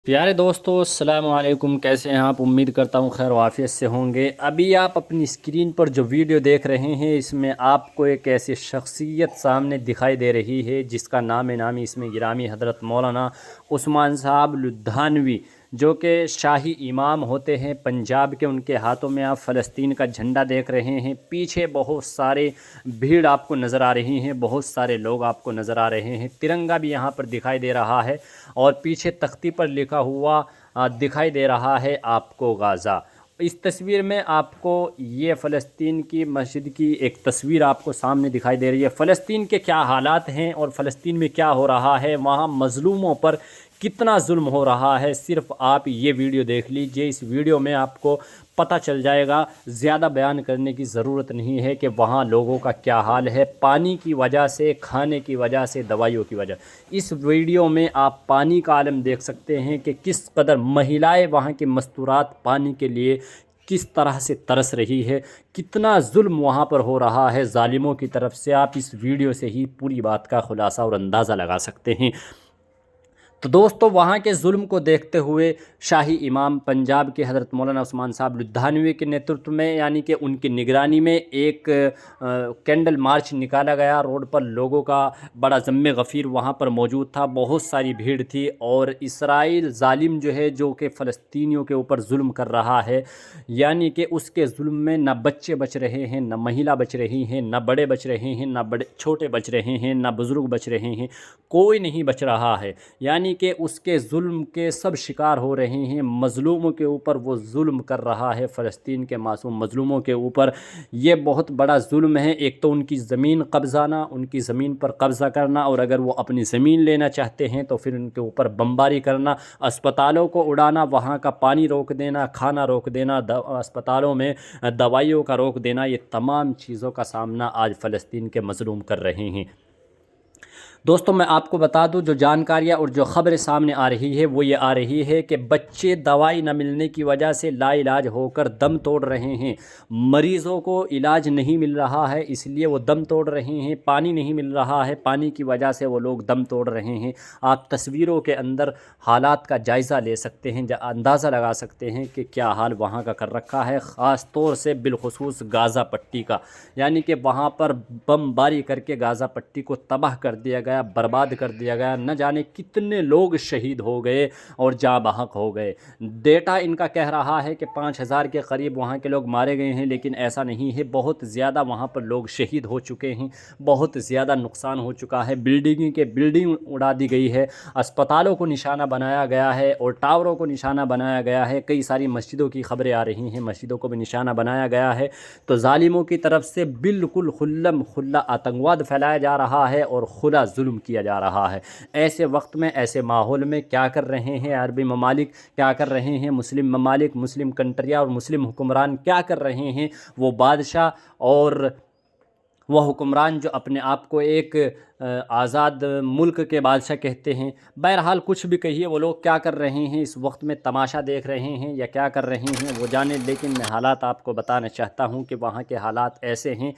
प्यारे दोस्तों, अस्सलाम वालेकुम। कैसे हैं आप? उम्मीद करता हूं खैर वाफियत से होंगे। अभी आप अपनी स्क्रीन पर जो वीडियो देख रहे हैं, इसमें आपको एक ऐसी शख्सियत सामने दिखाई दे रही है जिसका नामी इसमें गिरामी हज़रत मौलाना उस्मान साहब लुधियानवी, जो कि शाही इमाम होते हैं पंजाब के। उनके हाथों में आप फ़लस्तीन का झंडा देख रहे हैं। पीछे बहुत सारे भीड़ आपको नज़र आ रही हैं, बहुत सारे लोग आपको नज़र आ रहे हैं। तिरंगा भी यहाँ पर दिखाई दे रहा है और पीछे तख्ती पर लिखा हुआ दिखाई दे रहा है आपको गाज़ा। इस तस्वीर में आपको ये फ़लस्तीन की मस्जिद की एक तस्वीर आपको सामने दिखाई दे रही है। फ़लस्तीन के क्या हालात हैं और फ़लस्तीन में क्या हो रहा है, वहाँ मज़लूमों पर कितना जुल्म हो रहा है, सिर्फ आप ये वीडियो देख लीजिए। इस वीडियो में आपको पता चल जाएगा। ज़्यादा बयान करने की ज़रूरत नहीं है कि वहाँ लोगों का क्या हाल है, पानी की वजह से, खाने की वजह से, दवाइयों की वजह। इस वीडियो में आप पानी का आलम देख सकते हैं कि किस कदर महिलाएं वहाँ की मस्तूरात पानी के लिए किस तरह से तरस रही है, कितना जुल्म वहाँ पर हो रहा है ज़ालिमों की तरफ से। आप इस वीडियो से ही पूरी बात का खुलासा और अंदाज़ा लगा सकते हैं। तो दोस्तों, वहाँ के जुल्म को देखते हुए शाही इमाम पंजाब के हज़रत मौलाना उस्मान साहब लुधियानवी के नेतृत्व में, यानी कि उनकी निगरानी में, एक कैंडल मार्च निकाला गया। रोड पर लोगों का बड़ा ज़म्मे गफ़ीर वहाँ पर मौजूद था, बहुत सारी भीड़ थी। और इसराइल ज़ालिम जो है, जो कि फ़लस्तीनियों के ऊपर जुल्म कर रहा है, यानी कि उसके जुल्म में न बच्चे बच रहे हैं, न महिला बच रही हैं, न बड़े बच रहे हैं, न बड़े छोटे बच रहे हैं, न बुज़ुर्ग बच रहे हैं, कोई नहीं बच रहा है। यानी कि उसके जुल्म के सब शिकार हो रहे हैं। मज़लूमों के ऊपर वो जुल्म कर रहा है, फ़लस्तीन के मासूम मज़लूमों के ऊपर। ये बहुत बड़ा जुल्म है। एक तो उनकी ज़मीन कब्ज़ाना, उनकी ज़मीन पर कब्ज़ा करना, और अगर वो अपनी ज़मीन लेना चाहते हैं तो फिर उनके ऊपर बमबारी करना, अस्पतालों को उड़ाना, वहाँ का पानी रोक देना, खाना रोक देना, अस्पतालों में दवाइयों का रोक देना। ये तमाम चीज़ों का सामना आज फ़लस्तीन के मज़लूम कर रहे हैं। दोस्तों, मैं आपको बता दूं, जो जानकारियां और जो ख़बरें सामने आ रही है वो ये आ रही है कि बच्चे दवाई न मिलने की वजह से लाइलाज होकर दम तोड़ रहे हैं। मरीज़ों को इलाज नहीं मिल रहा है, इसलिए वो दम तोड़ रहे हैं। पानी नहीं मिल रहा है, पानी की वजह से वो लोग दम तोड़ रहे हैं। आप तस्वीरों के अंदर हालात का जायज़ा ले सकते हैं, अंदाज़ा लगा सकते हैं कि क्या हाल वहाँ का कर रखा है। ख़ास तौर से बिलखुसूस गाज़ा पट्टी का, यानी कि वहाँ पर बमबारी करके गाज़ा पट्टी को तबाह कर दिया गया, बर्बाद कर दिया गया। न जाने कितने लोग शहीद हो गए और जाँ बहक हो गए। डेटा इनका कह रहा है कि 5000 के करीब वहाँ के लोग मारे गए हैं, लेकिन ऐसा नहीं है। बहुत ज़्यादा वहाँ पर लोग शहीद हो चुके हैं, बहुत ज़्यादा नुकसान हो चुका है। बिल्डिंग उड़ा दी गई है, अस्पतालों को निशाना बनाया गया है और टावरों को निशाना बनाया गया है। कई सारी मस्जिदों की खबरें आ रही हैं, मस्जिदों को भी निशाना बनाया गया है। तो ज़ालिमों की तरफ से बिल्कुल खुल्लम खुल्ला आतंकवाद फैलाया जा रहा है और खुला जुल्म किया जा रहा है। ऐसे वक्त में, ऐसे माहौल में क्या कर रहे हैं अरबी ममालिक, क्या कर रहे हैं मुस्लिम ममालिक, मुस्लिम कंट्रियाँ और मुस्लिम हुक्मरान क्या कर रहे हैं? वो बादशाह और वह हुक्मरान जो अपने आप को एक आज़ाद मुल्क के बादशाह कहते हैं। बहरहाल कुछ भी कहिए, वो लोग क्या कर रहे हैं इस वक्त में? तमाशा देख रहे हैं या क्या कर रहे हैं वो जाने। लेकिन मैं हालात आपको बताना चाहता हूं कि वहाँ के हालात ऐसे हैं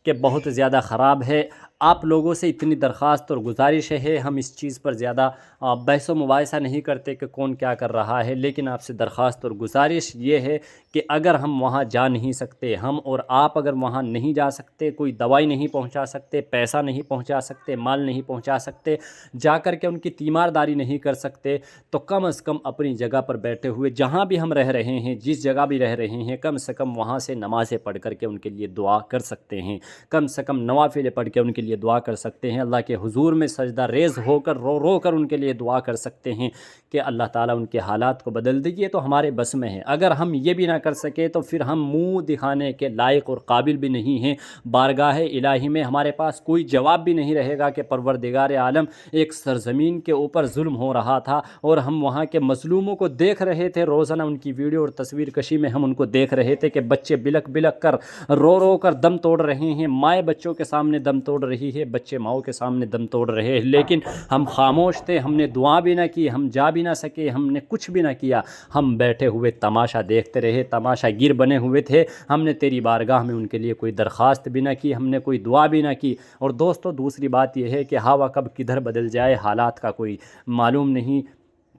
कि बहुत ज़्यादा ख़राब है। आप लोगों से इतनी दरख्वास्त और गुजारिश है, हम इस चीज़ पर ज़्यादा बहस व मुबाहिसा नहीं करते कि कौन क्या कर रहा है, लेकिन आपसे दरख्वास्त और गुजारिश ये है कि अगर हम वहाँ जा नहीं सकते, हम और आप अगर वहाँ नहीं जा सकते, कोई दवाई नहीं पहुँचा सकते, पैसा नहीं पहुँचा सकते, माल नहीं पहुँचा सकते, जा कर के उनकी तीमारदारी नहीं कर सकते, तो कम से कम अपनी जगह पर बैठे हुए, जहाँ भी हम रह रहे हैं, जिस जगह भी रह रहे हैं, कम से कम वहाँ से नमाज़ें पढ़ कर के उनके लिए दुआ कर सकते हैं। कम से कम नवाफिल पढ़ के उनके लिए दुआ कर सकते हैं। अल्लाह के हुजूर में सजदा रेज़ होकर रो रो कर उनके लिए दुआ कर सकते हैं कि अल्लाह ताला उनके हालात को बदल दीजिए। तो हमारे बस में है। अगर हम ये भी ना कर सके तो फिर हम मुंह दिखाने के लायक और काबिल भी नहीं हैं। बारगाह इलाही में हमारे पास कोई जवाब भी नहीं रहेगा कि परवरदिगार आलम, एक सरजमीन के ऊपर जुल्म हो रहा था और हम वहाँ के मजलूमों को देख रहे थे। रोज़ाना उनकी वीडियो और तस्वीर कशी में हम उनको देख रहे थे कि बच्चे बिलक बिलक कर, रो रो कर दम तोड़ रहे हैं। माएँ बच्चों के सामने दम तोड़ रही है, बच्चे माओं के सामने दम तोड़ रहे हैं। लेकिन हम खामोश थे, हमने दुआ भी ना की, हम जा भी ना सके, हमने कुछ भी ना किया। हम बैठे हुए तमाशा देखते रहे, तमाशा गिर बने हुए थे। हमने तेरी बारगाह में उनके लिए कोई दरख्वास्त भी ना की, हमने कोई दुआ भी ना की। और दोस्तों, दूसरी बात यह है कि हवा कब किधर बदल जाए हालात का कोई मालूम नहीं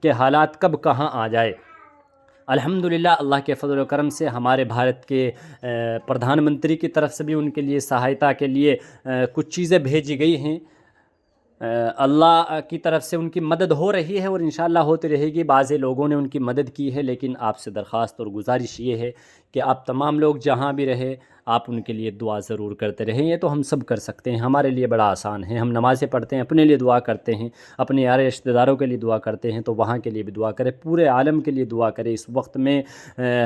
کہ حالات کب کہاں آ جائے۔ الحمدللہ اللہ کے فضل و کرم سے ہمارے بھارت کے پردھان منتری کی طرف سے بھی ان کے لیے سہایتا کے لیے کچھ چیزیں بھیجی گئی ہیں۔ اللہ کی طرف سے ان کی مدد ہو رہی ہے اور انشاءاللہ ہوتی رہے گی۔ بعض لوگوں نے ان کی مدد کی ہے، لیکن آپ سے درخواست اور گزارش یہ ہے کہ آپ تمام لوگ جہاں بھی رہے آپ ان کے لیے دعا ضرور کرتے رہیں۔ یہ تو ہم سب کر سکتے ہیں، ہمارے لیے بڑا آسان ہے۔ ہم نمازیں پڑھتے ہیں، اپنے لیے دعا کرتے ہیں، اپنے یار رشتہ داروں کے لیے دعا کرتے ہیں، تو وہاں کے لیے بھی دعا کریں، پورے عالم کے لیے دعا کریں۔ اس وقت میں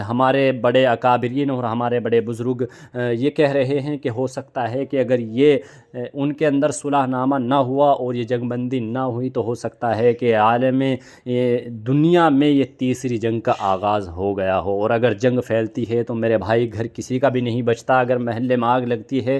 ہمارے بڑے اکابرین اور ہمارے بڑے بزرگ یہ کہہ رہے ہیں کہ ہو سکتا ہے کہ اگر یہ ان کے اندر صلح نامہ نہ ہوا اور یہ جنگ بندی نہ ہوئی تو ہو سکتا ہے کہ عالم دنیا میں یہ تیسری جنگ کا آغاز ہو گیا ہو، اور اگر جنگ پھیلتی ہے تو میرے بھائی گھر کسی کا بھی نہیں بچتا۔ اگر محلے میں آگ لگتی ہے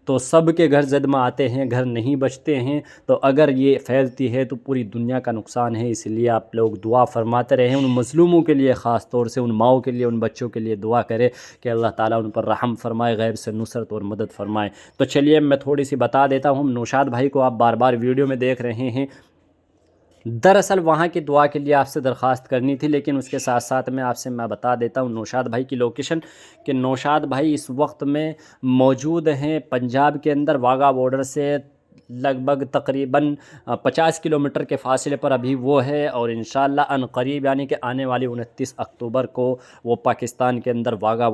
تو سب کے گھر زد میں آتے ہیں، گھر نہیں بچتے ہیں، تو اگر یہ پھیلتی ہے تو پوری دنیا کا نقصان ہے۔ اس لیے آپ لوگ دعا فرماتے رہیں، ان مظلوموں کے لیے، خاص طور سے ان ماؤں کے لیے، ان بچوں کے لیے دعا کرے کہ اللہ تعالیٰ ان پر رحم فرمائے، غیب سے نصرت اور مدد فرمائے۔ تو چلیے میں تھوڑی سی بتا دیتا ہوں۔ نوشاد بھائی کو آپ بار بار ویڈیو میں دیکھ رہے ہیں، دراصل وہاں کی دعا کے لیے آپ سے درخواست کرنی تھی، لیکن اس کے ساتھ ساتھ میں بتا دیتا ہوں نوشاد بھائی کی لوکیشن، کہ نوشاد بھائی اس وقت میں موجود ہیں پنجاب کے اندر، واغا بارڈر سے لگ بھگ تقریباً 50 کلومیٹر کے فاصلے پر ابھی وہ ہے، اور انشاءاللہ ان قریب یعنی کہ آنے والی 29 اکتوبر کو وہ پاکستان کے اندر واغا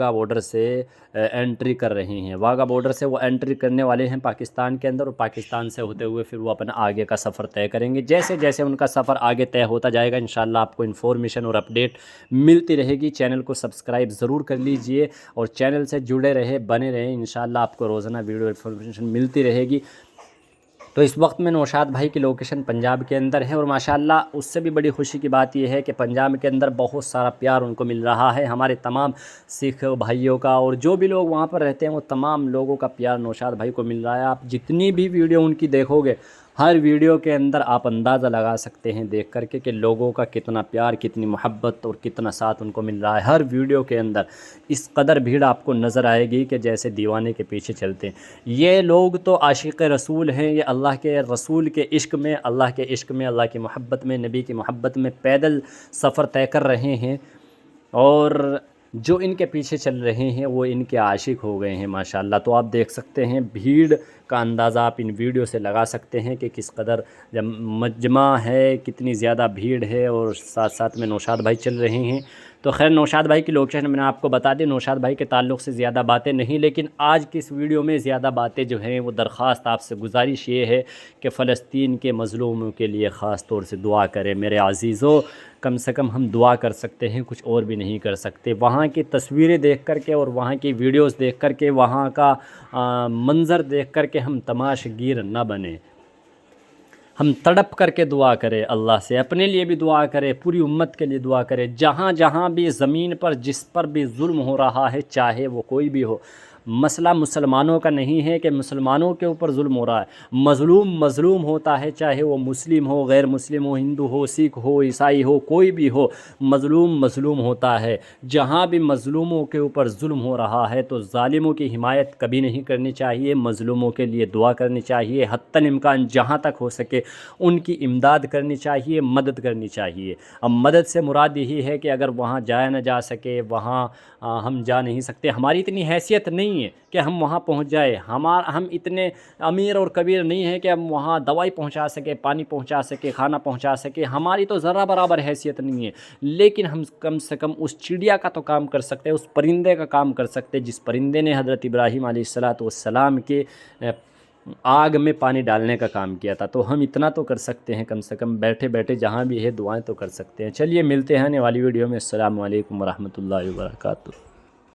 بارڈر سے انٹری کر رہے ہیں۔ واغا بارڈر سے وہ انٹری کرنے والے ہیں پاکستان کے اندر، اور پاکستان سے ہوتے ہوئے پھر وہ اپنا آگے کا سفر طے کریں گے۔ جیسے جیسے ان کا سفر آگے طے ہوتا جائے گا انشاءاللہ آپ کو انفارمیشن اور اپڈیٹ ملتی رہے گی۔ چینل کو سبسکرائب ضرور کر لیجئے اور چینل سے جڑے رہے، بنے رہیں، انشاءاللہ آپ کو روزانہ ویڈیو انفارمیشن ملتی رہے گی۔ تو اس وقت میں نوشاد بھائی کی لوکیشن پنجاب کے اندر ہے، اور ماشاءاللہ اس سے بھی بڑی خوشی کی بات یہ ہے کہ پنجاب کے اندر بہت سارا پیار ان کو مل رہا ہے، ہمارے تمام سکھ بھائیوں کا، اور جو بھی لوگ وہاں پر رہتے ہیں وہ تمام لوگوں کا پیار نوشاد بھائی کو مل رہا ہے۔ آپ جتنی بھی ویڈیو ان کی دیکھو گے، ہر ویڈیو کے اندر آپ اندازہ لگا سکتے ہیں دیکھ کر کے کہ لوگوں کا کتنا پیار، کتنی محبت اور کتنا ساتھ ان کو مل رہا ہے۔ ہر ویڈیو کے اندر اس قدر بھیڑ آپ کو نظر آئے گی کہ جیسے دیوانے کے پیچھے چلتے ہیں۔ یہ لوگ تو عاشق رسول ہیں، یہ اللہ کے رسول کے عشق میں، اللہ کے عشق میں، اللہ کی محبت میں، نبی کی محبت میں پیدل سفر طے کر رہے ہیں، اور جو ان کے پیچھے چل رہے ہیں وہ ان کے عاشق ہو گئے ہیں ماشاءاللہ۔ تو آپ دیکھ سکتے ہیں بھیڑ کا اندازہ آپ ان ویڈیو سے لگا سکتے ہیں کہ کس قدر جب مجمع ہے، کتنی زیادہ بھیڑ ہے، اور ساتھ ساتھ میں نوشاد بھائی چل رہے ہیں۔ تو خیر نوشاد بھائی کی لوکیشن میں نے آپ کو بتا دی۔ نوشاد بھائی کے تعلق سے زیادہ باتیں نہیں، لیکن آج کی اس ویڈیو میں زیادہ باتیں جو ہیں وہ درخواست آپ سے گزارش یہ ہے کہ فلسطین کے مظلوموں کے لیے خاص طور سے دعا کریں میرے عزیزوں۔ کم سے کم ہم دعا کر سکتے ہیں، کچھ اور بھی نہیں کر سکتے۔ وہاں کی تصویریں دیکھ کر کے اور وہاں کی ویڈیوز دیکھ کر کے، وہاں کا منظر دیکھ کر کے ہم تماشگیر نہ بنیں، ہم تڑپ کر کے دعا کریں اللہ سے، اپنے لیے بھی دعا کریں، پوری امت کے لیے دعا کریں۔ جہاں جہاں بھی زمین پر جس پر بھی ظلم ہو رہا ہے، چاہے وہ کوئی بھی ہو، مسئلہ مسلمانوں کا نہیں ہے کہ مسلمانوں کے اوپر ظلم ہو رہا ہے، مظلوم مظلوم ہوتا ہے، چاہے وہ مسلم ہو، غیر مسلم ہو، ہندو ہو، سکھ ہو، عیسائی ہو، کوئی بھی ہو، مظلوم مظلوم ہوتا ہے۔ جہاں بھی مظلوموں کے اوپر ظلم ہو رہا ہے تو ظالموں کی حمایت کبھی نہیں کرنی چاہیے، مظلوموں کے لیے دعا کرنی چاہیے، حتی الامکان جہاں تک ہو سکے ان کی امداد کرنی چاہیے، مدد کرنی چاہیے۔ اب مدد سے مراد یہی ہے کہ اگر وہاں جایا نہ جا سکے، وہاں ہم جا نہیں سکتے، ہماری اتنی حیثیت نہیں ہے کہ ہم وہاں پہنچ جائے، ہم اتنے امیر اور کبیر نہیں ہیں کہ ہم وہاں دوائی پہنچا سکے، پانی پہنچا سکے، کھانا پہنچا سکے، ہماری تو ذرہ برابر حیثیت نہیں ہے، لیکن ہم کم سے کم اس چڑیا کا تو کام کر سکتے ہیں، اس پرندے کا کام کر سکتے ہیں جس پرندے نے حضرت ابراہیم علیہ السلام کے آگ میں پانی ڈالنے کا کام کیا تھا۔ تو ہم اتنا تو کر سکتے ہیں، کم سے کم بیٹھے بیٹھے جہاں بھی ہے دعائیں تو کر سکتے ہیں۔ چلیے ملتے ہیں آنے والی ویڈیو میں۔ السلام علیکم ورحمۃ اللہ وبرکاتہ۔